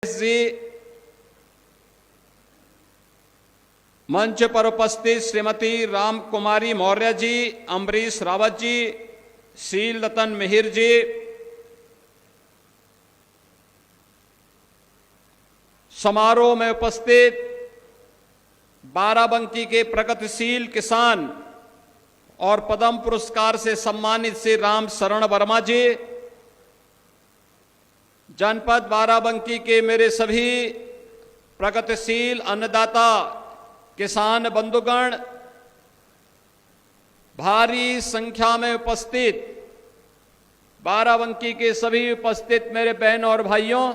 जी, मंच पर उपस्थित श्रीमती राम कुमारी मौर्य जी, अम्बरीश रावत जी, शील रतन मिहिर जी, समारोह में उपस्थित बाराबंकी के प्रगतिशील किसान और पद्म पुरस्कार से सम्मानित श्री राम शरण वर्मा जी, जनपद बाराबंकी के मेरे सभी प्रगतिशील अन्नदाता किसान बंधुगण, भारी संख्या में उपस्थित बाराबंकी के सभी उपस्थित मेरे बहन और भाइयों,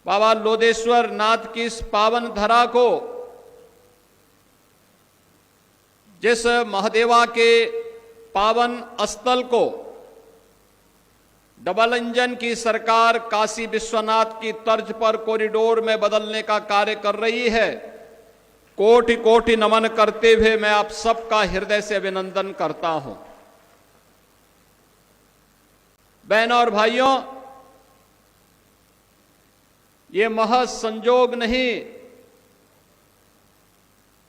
बाबा लोदेश्वर नाथ की इस पावन धरा को, जिस महादेवा के पावन स्थल को डबल इंजन की सरकार काशी विश्वनाथ की तर्ज पर कॉरिडोर में बदलने का कार्य कर रही है, कोटि कोटि नमन करते हुए मैं आप सबका हृदय से अभिनंदन करता हूं। बहनों और भाइयों, ये महज संजोग नहीं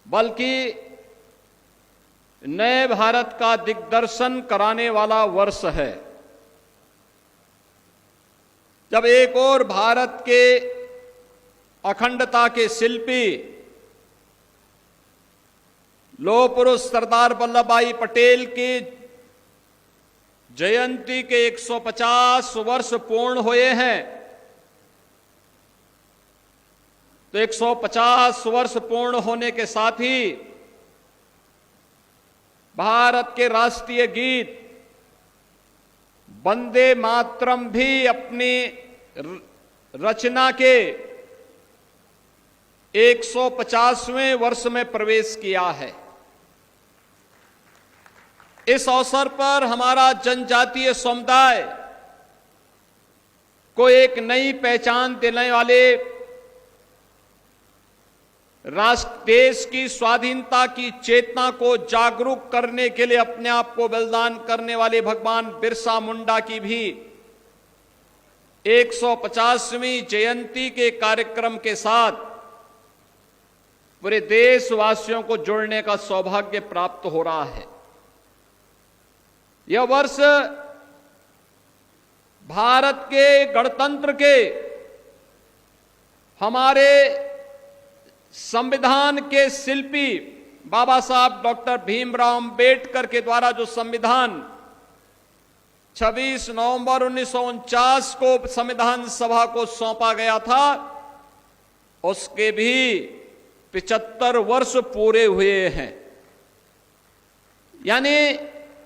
बल्कि नए भारत का दिग्दर्शन कराने वाला वर्ष है, जब एक और भारत के अखंडता के शिल्पी लौह पुरुष सरदार वल्लभ भाई पटेल की जयंती के 150 वर्ष पूर्ण हुए हैं, तो 150 वर्ष पूर्ण होने के साथ ही भारत के राष्ट्रीय गीत वंदे मातरम भी अपनी रचना के 150वें वर्ष में प्रवेश किया है। इस अवसर पर हमारा जनजातीय समुदाय को एक नई पहचान देने वाले, राष्ट्र देश की स्वाधीनता की चेतना को जागरूक करने के लिए अपने आप को बलिदान करने वाले भगवान बिरसा मुंडा की भी 150वीं जयंती के कार्यक्रम के साथ पूरे देशवासियों को जोड़ने का सौभाग्य प्राप्त हो रहा है। यह वर्ष भारत के गणतंत्र के, हमारे संविधान के शिल्पी बाबा साहब डॉक्टर भीमराव अंबेडकर के द्वारा जो संविधान 26 नवंबर 1949 को संविधान सभा को सौंपा गया था, उसके भी 75 वर्ष पूरे हुए हैं। यानी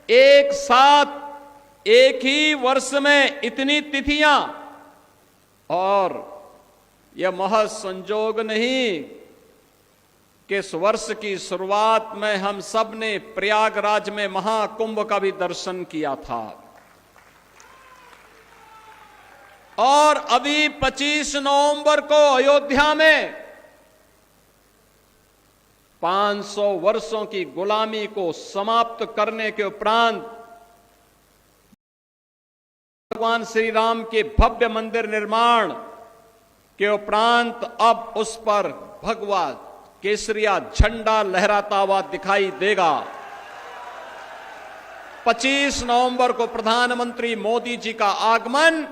एक साथ एक ही वर्ष में इतनी तिथियां, और यह महज संजोग नहीं कि इस वर्ष की शुरुआत में हम सब ने प्रयागराज में महाकुंभ का भी दर्शन किया था, और अभी 25 नवंबर को अयोध्या में 500 वर्षों की गुलामी को समाप्त करने के उपरांत भगवान श्री राम के भव्य मंदिर निर्माण के उपरांत अब उस पर भगवा केसरिया झंडा लहराता हुआ दिखाई देगा। 25 नवंबर को प्रधानमंत्री मोदी जी का आगमन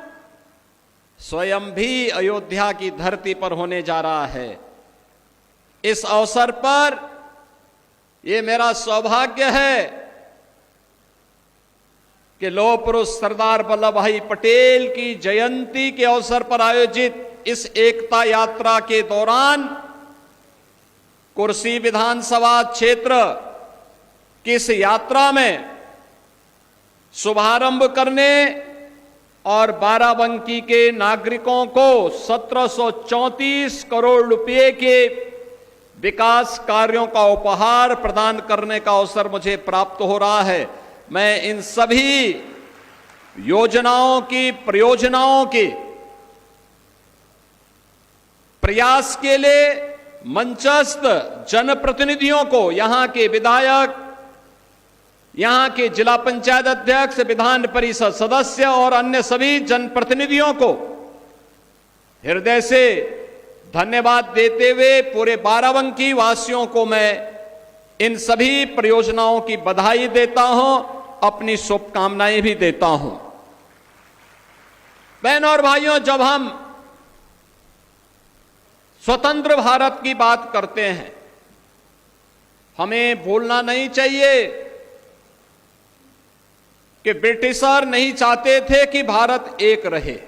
स्वयं भी अयोध्या की धरती पर होने जा रहा है। इस अवसर पर यह मेरा सौभाग्य है कि लौह पुरुष सरदार वल्लभ भाई पटेल की जयंती के अवसर पर आयोजित इस एकता यात्रा के दौरान कुर्सी विधानसभा क्षेत्र की इस यात्रा में शुभारंभ करने और बाराबंकी के नागरिकों को 1734 करोड़ रुपए के विकास कार्यों का उपहार प्रदान करने का अवसर मुझे प्राप्त हो रहा है। मैं इन सभी योजनाओं की, परियोजनाओं के प्रयास के लिए मंचस्थ जनप्रतिनिधियों को, यहां के विधायक, यहां के जिला पंचायत अध्यक्ष, विधान परिषद सदस्य और अन्य सभी जनप्रतिनिधियों को हृदय से धन्यवाद देते हुए पूरे बाराबंकी वासियों को मैं इन सभी परियोजनाओं की बधाई देता हूं, अपनी शुभकामनाएं भी देता हूं। बहनों और भाइयों, जब हम स्वतंत्र भारत की बात करते हैं, हमें भूलना नहीं चाहिए कि ब्रिटिशर नहीं चाहते थे कि भारत एक रहे,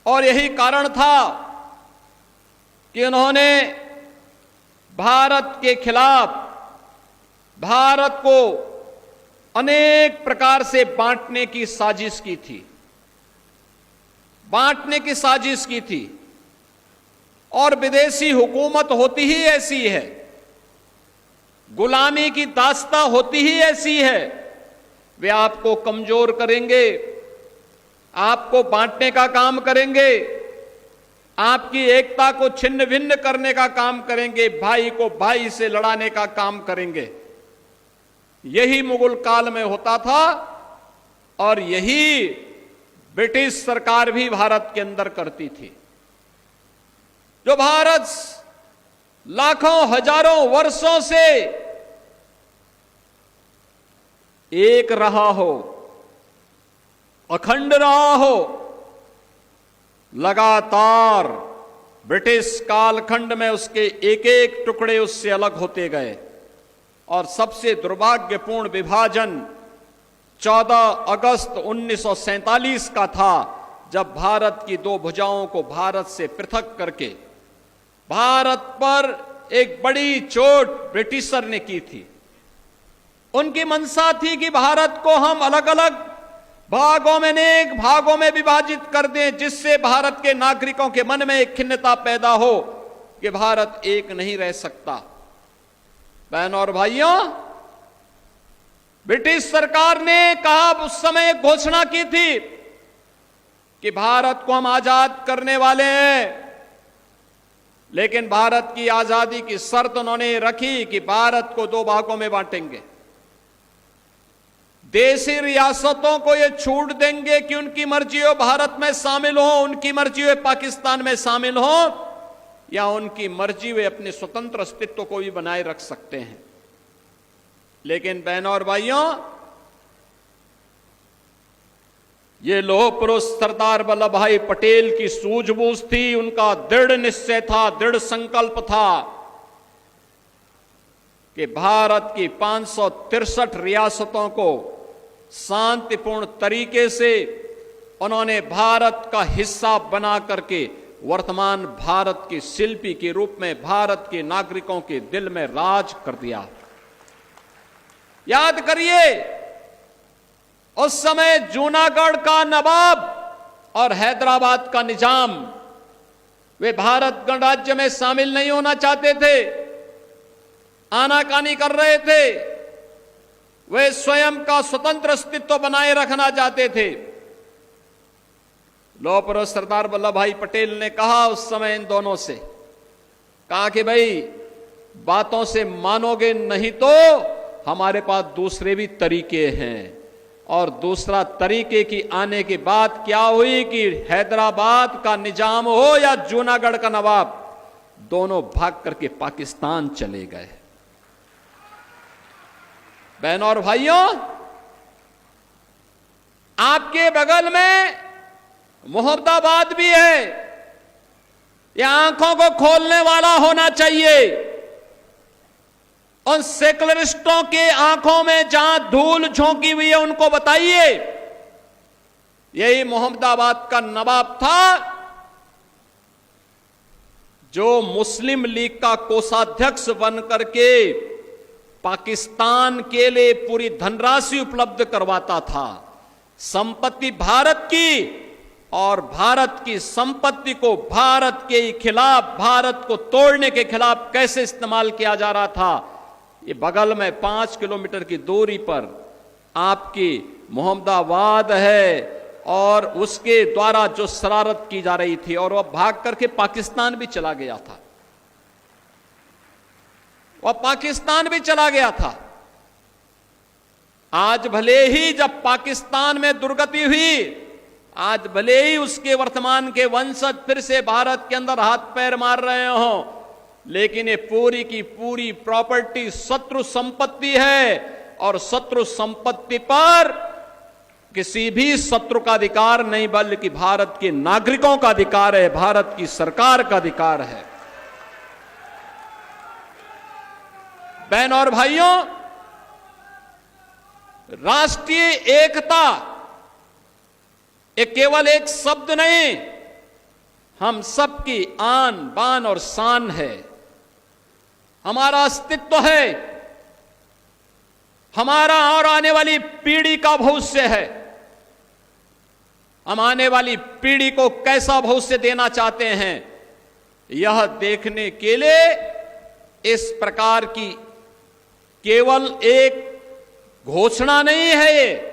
और यही कारण था कि उन्होंने भारत के खिलाफ भारत को अनेक प्रकार से बांटने की साजिश की थी, और विदेशी हुकूमत होती ही ऐसी है, गुलामी की दास्ता होती ही ऐसी है। वे आपको कमजोर करेंगे, आपको बांटने का काम करेंगे, आपकी एकता को छिन्न भिन्न करने का काम करेंगे, भाई को भाई से लड़ाने का काम करेंगे। यही मुगल काल में होता था, और यही ब्रिटिश सरकार भी भारत के अंदर करती थी। जो भारत लाखों हजारों वर्षों से एक रहा हो, अखंड रहा हो, लगातार ब्रिटिश कालखंड में उसके एक एक टुकड़े उससे अलग होते गए, और सबसे दुर्भाग्यपूर्ण विभाजन 14 अगस्त 1947 का था, जब भारत की दो भुजाओं को भारत से पृथक करके भारत पर एक बड़ी चोट ब्रिटिशर ने की थी। उनकी मंशा थी कि भारत को हम अलग अलग भागों में, अनेक भागों में विभाजित कर दें, जिससे भारत के नागरिकों के मन में एक खिन्नता पैदा हो कि भारत एक नहीं रह सकता। बहनों और भाइयों, ब्रिटिश सरकार ने कहा, उस समय घोषणा की थी कि भारत को हम आजाद करने वाले हैं, लेकिन भारत की आजादी की शर्त उन्होंने रखी कि भारत को दो भागों में बांटेंगे। देशी रियासतों को ये छूट देंगे कि उनकी मर्जी हो भारत में शामिल हो, उनकी मर्जी हो पाकिस्तान में शामिल हो, या उनकी मर्जी वे अपने स्वतंत्र अस्तित्व को भी बनाए रख सकते हैं। लेकिन बहनों और भाइयों, ये लौह पुरुष सरदार वल्लभ भाई पटेल की सूझबूझ थी, उनका दृढ़ निश्चय था, दृढ़ संकल्प था कि भारत की 563 रियासतों को शांतिपूर्ण तरीके से उन्होंने भारत का हिस्सा बना करके वर्तमान भारत की शिल्पी के रूप में भारत के नागरिकों के दिल में राज कर दिया। याद करिए, उस समय जूनागढ़ का नवाब और हैदराबाद का निजाम, वे भारत गणराज्य में शामिल नहीं होना चाहते थे, आनाकानी कर रहे थे, वे स्वयं का स्वतंत्र अस्तित्व बनाए रखना चाहते थे। लौह पुरुष सरदार वल्लभ भाई पटेल ने कहा उस समय इन दोनों से, कहा कि भाई बातों से मानोगे नहीं तो हमारे पास दूसरे भी तरीके हैं। और दूसरा तरीके की आने की बात क्या हुई कि हैदराबाद का निजाम हो या जूनागढ़ का नवाब, दोनों भाग करके पाकिस्तान चले गए। बहनों और भाइयों, आपके बगल में मोहम्मदाबाद भी है। यह आंखों को खोलने वाला होना चाहिए। उन सेकुलरिस्टों के आंखों में जहां धूल झोंकी हुई है, उनको बताइए यही मोहम्मदाबाद का नवाब था जो मुस्लिम लीग का कोषाध्यक्ष बन करके पाकिस्तान के लिए पूरी धनराशि उपलब्ध करवाता था। संपत्ति भारत की, और भारत की संपत्ति को भारत के खिलाफ, भारत को तोड़ने के खिलाफ कैसे इस्तेमाल किया जा रहा था, ये बगल में 5 किलोमीटर की दूरी पर आपकी मोहम्मदाबाद है, और उसके द्वारा जो शरारत की जा रही थी, और वह भाग करके पाकिस्तान भी चला गया था। वह पाकिस्तान भी चला गया था। आज भले ही जब पाकिस्तान में दुर्गति हुई आज भले ही उसके वर्तमान के वंशज फिर से भारत के अंदर हाथ पैर मार रहे हो, लेकिन ये पूरी की पूरी प्रॉपर्टी शत्रु संपत्ति है और शत्रु संपत्ति पर किसी भी शत्रु का अधिकार नहीं, बल्कि भारत के नागरिकों का अधिकार है, भारत की सरकार का अधिकार है। बहन और भाइयों, राष्ट्रीय एकता ये केवल एक शब्द नहीं, हम सबकी आन बान और शान है, हमारा अस्तित्व है, हमारा और आने वाली पीढ़ी का भविष्य है। हम आने वाली पीढ़ी को कैसा भविष्य देना चाहते हैं, यह देखने के लिए इस प्रकार की केवल एक घोषणा नहीं है,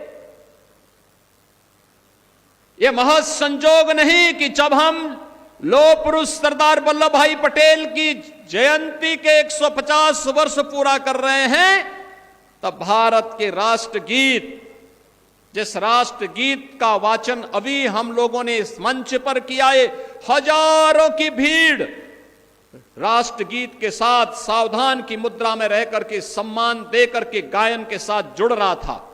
ये महज संजोग नहीं कि जब हम लौह पुरुष सरदार वल्लभ भाई पटेल की जयंती के 150 वर्ष पूरा कर रहे हैं, तब भारत के राष्ट्रगीत, जिस राष्ट्रगीत का वाचन अभी हम लोगों ने इस मंच पर किया है, हजारों की भीड़ राष्ट्रगीत के साथ सावधान की मुद्रा में रह करके सम्मान दे करके गायन के साथ जुड़ रहा था।